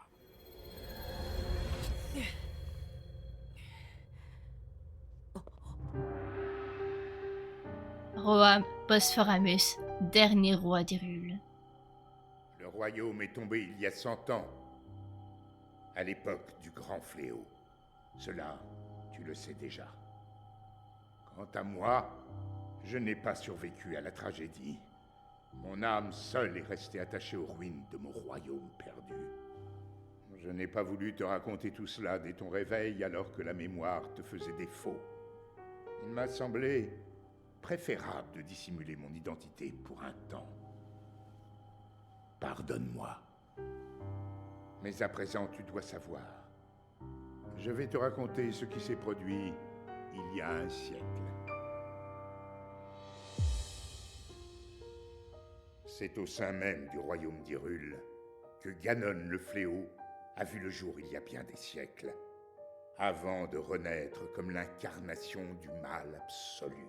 [SPEAKER 1] Roham Bosphoramus, dernier roi d'Hyrule.
[SPEAKER 2] Le royaume est tombé il y a 100 ans, à l'époque du Grand Fléau. Cela, tu le sais déjà. Quant à moi, je n'ai pas survécu à la tragédie. Mon âme seule est restée attachée aux ruines de mon royaume perdu. Je n'ai pas voulu te raconter tout cela dès ton réveil alors que la mémoire te faisait défaut. Il m'a semblé préférable de dissimuler mon identité pour un temps. Pardonne-moi. Mais à présent, tu dois savoir. Je vais te raconter ce qui s'est produit il y a un siècle. C'est au sein même du royaume d'Hyrule que Ganon le Fléau a vu le jour il y a bien des siècles, avant de renaître comme l'incarnation du mal absolu.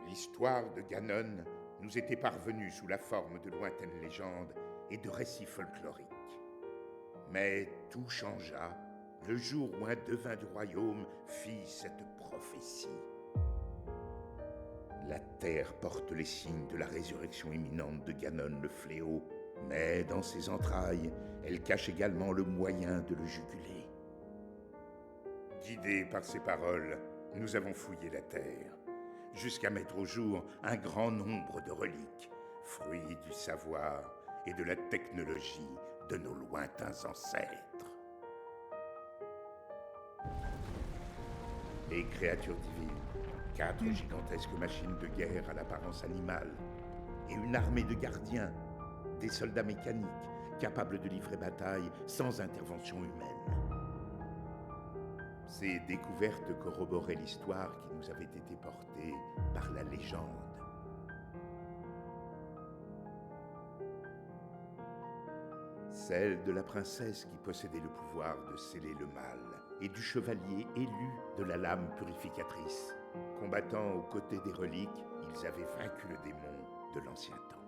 [SPEAKER 2] L'histoire de Ganon nous était parvenue sous la forme de lointaines légendes et de récits folkloriques. Mais tout changea le jour où un devin du royaume fit cette prophétie. La terre porte les signes de la résurrection imminente de Ganon le Fléau, mais dans ses entrailles, elle cache également le moyen de le juguler. Guidés par ces paroles, nous avons fouillé la terre, jusqu'à mettre au jour un grand nombre de reliques, fruits du savoir et de la technologie de nos lointains ancêtres. Les créatures divines, 4 gigantesques machines de guerre à l'apparence animale, et une armée de gardiens, des soldats mécaniques, capables de livrer bataille sans intervention humaine. Ces découvertes corroboraient l'histoire qui nous avait été portée par la légende. Celle de la princesse qui possédait le pouvoir de sceller le mal, et du chevalier élu de la lame purificatrice. Combattant aux côtés des reliques, ils avaient vaincu le démon de l'ancien temps.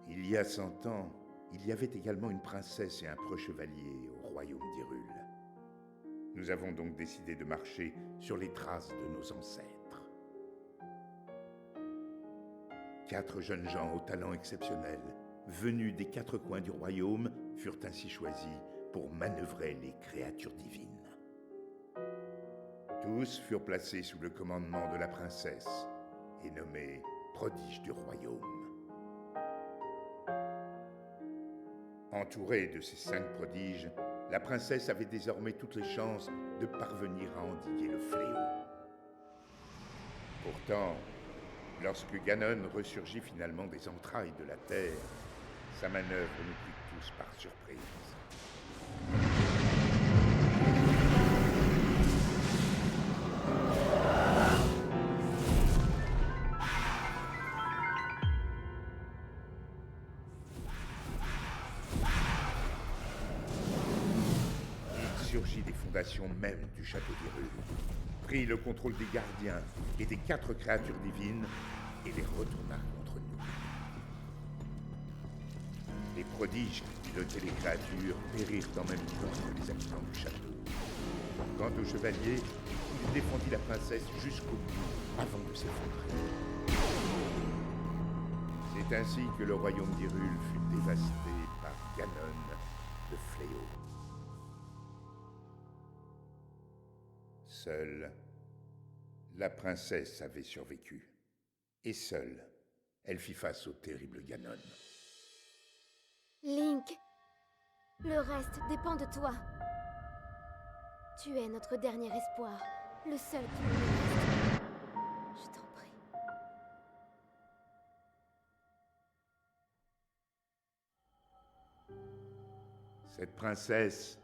[SPEAKER 2] Il y a 100 ans, il y avait également une princesse et un preux chevalier au royaume d'Hyrule. Nous avons donc décidé de marcher sur les traces de nos ancêtres. 4 jeunes gens au talent exceptionnel, venus des 4 coins du royaume, furent ainsi choisis pour manœuvrer les créatures divines. Tous furent placés sous le commandement de la princesse et nommés prodiges du royaume. Entourée de ces 5 prodiges, la princesse avait désormais toutes les chances de parvenir à endiguer le fléau. Pourtant, lorsque Ganon ressurgit finalement des entrailles de la terre, sa manœuvre nous prit tous par surprise. Il surgit des fondations même du château d'Hyrule, prit le contrôle des gardiens et des 4 créatures divines et les retourna contre nous. Les prodiges qui pilotaient les créatures périrent en même temps que les habitants du château. Quant au chevalier, il défendit la princesse jusqu'au bout avant de s'effondrer. C'est ainsi que le royaume d'Hyrule fut dévasté par Ganon, le fléau. Seule, la princesse avait survécu. Et seule, elle fit face au terrible Ganon.
[SPEAKER 3] Link, le reste dépend de toi. Tu es notre dernier espoir, le seul qui nous reste. Je t'en prie.
[SPEAKER 2] Cette princesse,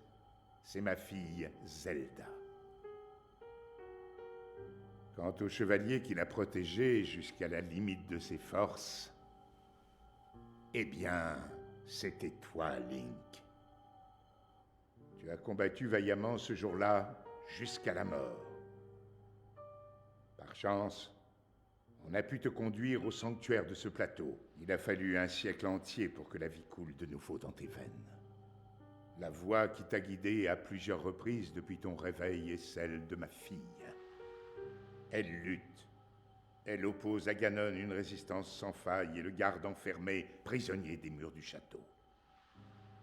[SPEAKER 2] c'est ma fille Zelda. Quant au chevalier qui l'a protégée jusqu'à la limite de ses forces, eh bien, c'était toi, Link. Tu as combattu vaillamment ce jour-là jusqu'à la mort. Par chance, on a pu te conduire au sanctuaire de ce plateau. Il a fallu un siècle entier pour que la vie coule de nouveau dans tes veines. La voix qui t'a guidé à plusieurs reprises depuis ton réveil est celle de ma fille. Elle lutte. Elle oppose à Ganon une résistance sans faille et le garde enfermé, prisonnier des murs du château.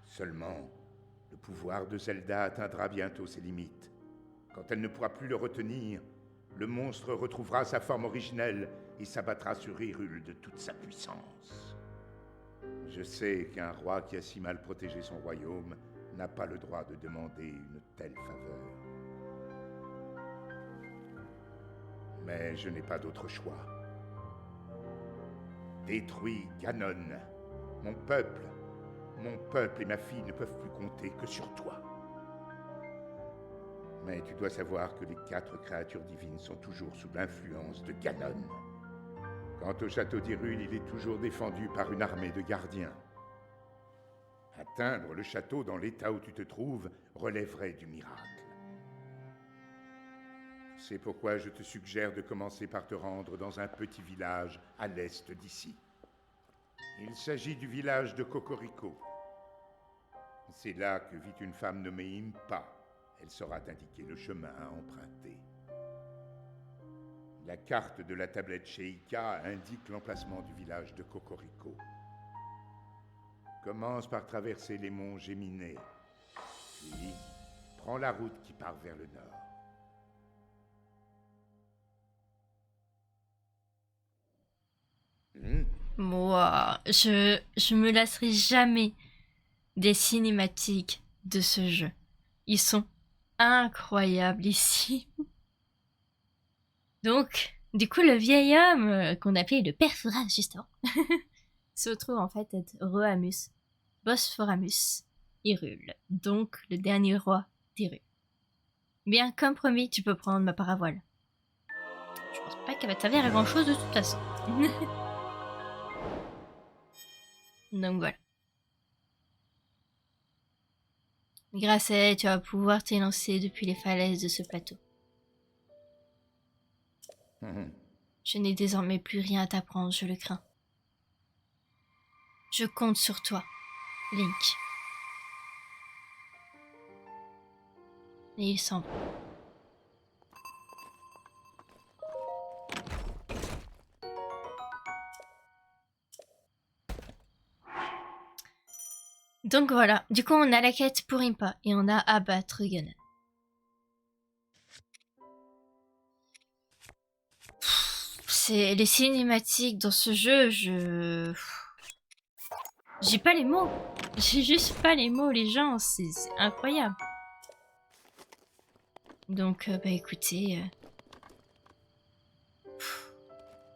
[SPEAKER 2] Seulement, le pouvoir de Zelda atteindra bientôt ses limites. Quand elle ne pourra plus le retenir, le monstre retrouvera sa forme originelle et s'abattra sur Hyrule de toute sa puissance. Je sais qu'un roi qui a si mal protégé son royaume n'a pas le droit de demander une telle faveur. Mais je n'ai pas d'autre choix. Détruis Ganon. Mon peuple et ma fille ne peuvent plus compter que sur toi. Mais tu dois savoir que les 4 créatures divines sont toujours sous l'influence de Ganon. Quant au château d'Hyrule, il est toujours défendu par une armée de gardiens. Atteindre le château dans l'état où tu te trouves relèverait du miracle. C'est pourquoi je te suggère de commencer par te rendre dans un petit village à l'est d'ici. Il s'agit du village de Cocorico. C'est là que vit une femme nommée Impa. Elle saura t'indiquer le chemin à emprunter. La carte de la tablette Sheikah indique l'emplacement du village de Cocorico. Commence par traverser les monts Géminés, puis prends la route qui part vers le nord.
[SPEAKER 1] Moi, je me lasserai jamais des cinématiques de ce jeu. Ils sont incroyables ici. Donc, du coup, le vieil homme qu'on appelait le père Fouras, justement, se retrouve en fait être Rohamus, Bosphoramus, Hyrule, donc le dernier roi d'Hyrule. Bien, comme promis, tu peux prendre ma paravoile. Je pense pas qu'elle va te servir à grand chose de toute façon. Donc voilà. Grâce à elle, tu vas pouvoir t'élancer depuis les falaises de ce plateau. Je n'ai désormais plus rien à t'apprendre, je le crains. Je compte sur toi, Link. Et il s'en va. Donc voilà, du coup on a la quête pour Impa et on a à battre Ganon. C'est les cinématiques dans ce jeu, j'ai pas les mots. J'ai juste pas les mots, les gens, c'est incroyable. Donc bah écoutez,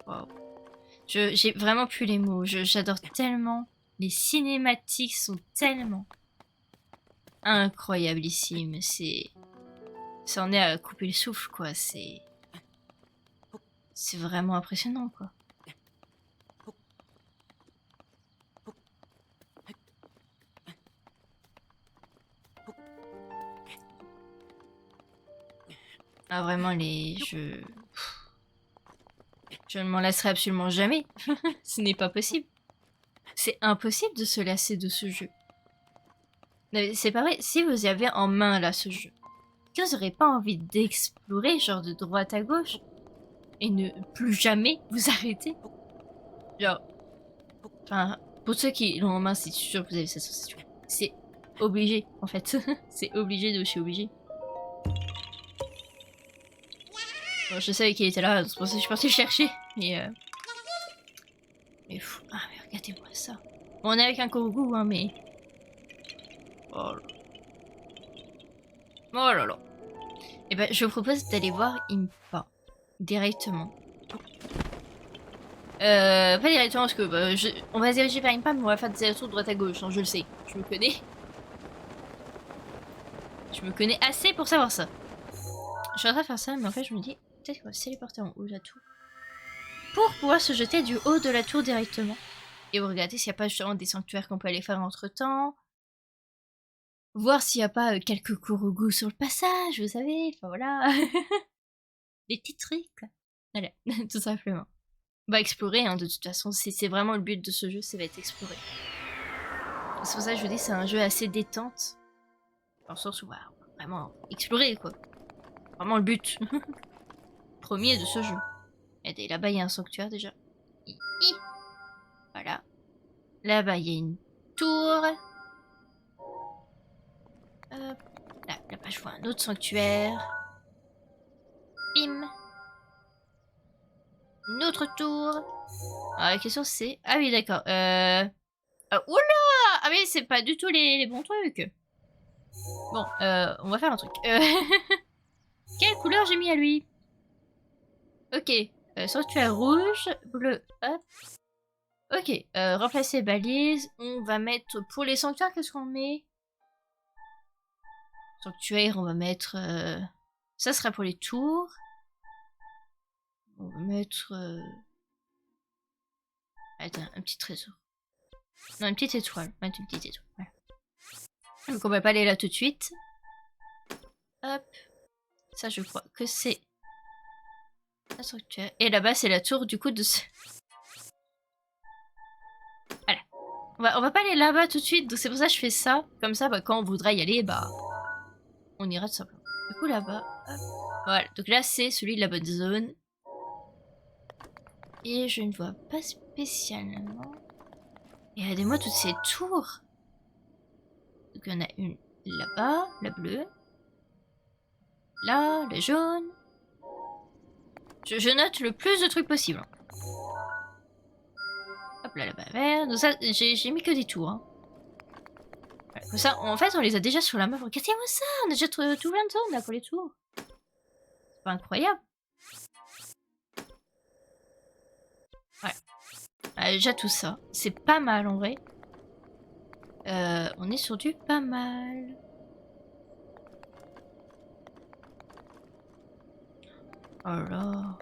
[SPEAKER 1] wow. J'ai vraiment plus les mots. J'adore tellement. Les cinématiques sont tellement incroyablissimes. Ça en est à couper le souffle, quoi. C'est vraiment impressionnant, quoi. Ah vraiment je ne m'en lasserai absolument jamais. Ce n'est pas possible. C'est impossible de se lasser de ce jeu. C'est pas vrai, si vous avez en main là ce jeu, que vous n'aurez pas envie d'explorer genre de droite à gauche et ne plus jamais vous arrêter. Genre, enfin, pour ceux qui l'ont en main, c'est sûr que vous avez cette sensation. C'est obligé en fait. C'est obligé de chez obligé. Bon, je savais qu'il était là, c'est pour ça que je suis partie le chercher. Mais fou. Ah mais regardez-moi ça. Bon, on est avec un Korogu, hein, mais... Oh là. Oh là là. Et ben, je vous propose d'aller voir Impa. Directement. Pas directement parce que bah, on va se diriger vers Impa, mais on va faire des allers-retours droite à gauche, hein, je le sais. Je me connais. Je me connais assez pour savoir ça. Je suis en train de faire ça, mais en fait je me dis, peut-être qu'on va se téléporter en haut de la tour. Pour pouvoir se jeter du haut de la tour directement. Et vous regardez s'il n'y a pas justement des sanctuaires qu'on peut aller faire entre temps. Voir s'il n'y a pas quelques Korogu sur le passage, vous savez. Enfin voilà. Des petits trucs, quoi. Voilà, tout simplement. On va explorer, hein, de toute façon. C'est vraiment le but de ce jeu, c'est d'être exploré. C'est pour ça que je vous dis, c'est un jeu assez détente. Dans le sens où, bah, on va vraiment explorer, quoi. Vraiment le but. Premier de ce jeu. Regardez, là-bas, il y a un sanctuaire, déjà. Voilà. Là-bas, il y a une tour. Hop. Là-bas, je vois un autre sanctuaire. Bim. Une autre tour. Alors, la question, c'est... Ah oui, d'accord. Oula! Ah oui, c'est pas du tout les bons trucs. Bon, on va faire un truc. Quelle couleur j'ai mis à lui? Ok. Sanctuaire rouge, bleu, hop. Ok, remplacer balise. On va mettre... Pour les sanctuaires, qu'est-ce qu'on met? Sanctuaire, on va mettre... Ça sera pour les tours. On va mettre... Attends, un petit trésor. Non, une petite étoile. Ouais, une petite étoile. Voilà. Donc on va pas aller là tout de suite. Hop. Ça, je crois que c'est... la sanctuaire. Et là-bas, c'est la tour du coup de ce... Voilà. On va pas aller là-bas tout de suite, donc c'est pour ça que je fais ça. Comme ça, bah, quand on voudra y aller, bah... on ira tout simplement. Du coup, là-bas... Voilà. Donc là, c'est celui de la bonne zone. Et je ne vois pas spécialement... Et regardez-moi toutes ces tours. Donc il y en a une là-bas, la bleue. Là, la jaune. Je note le plus de trucs possible. Hop là, là-bas, vert. Donc ça, j'ai mis que des tours. Hein. Voilà, comme ça, en fait, on les a déjà sur la map. Regardez-moi ça, on a déjà tout plein de zones là pour les tours. C'est pas incroyable. Ouais. Déjà tout ça. C'est pas mal en vrai. On est sur du pas mal. Oh là.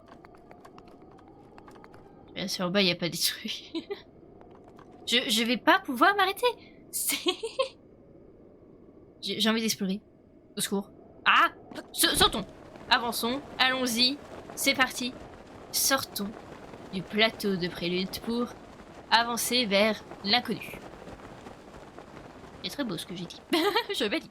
[SPEAKER 1] Bien sûr, en bas, il n'y a pas des trucs. je vais pas pouvoir m'arrêter. J'ai envie d'explorer. Au secours. Ah! Sautons. Avançons. Allons-y. C'est parti. sortons du plateau de prélude pour avancer vers l'inconnu. C'est très beau ce que j'ai dit. Je valide.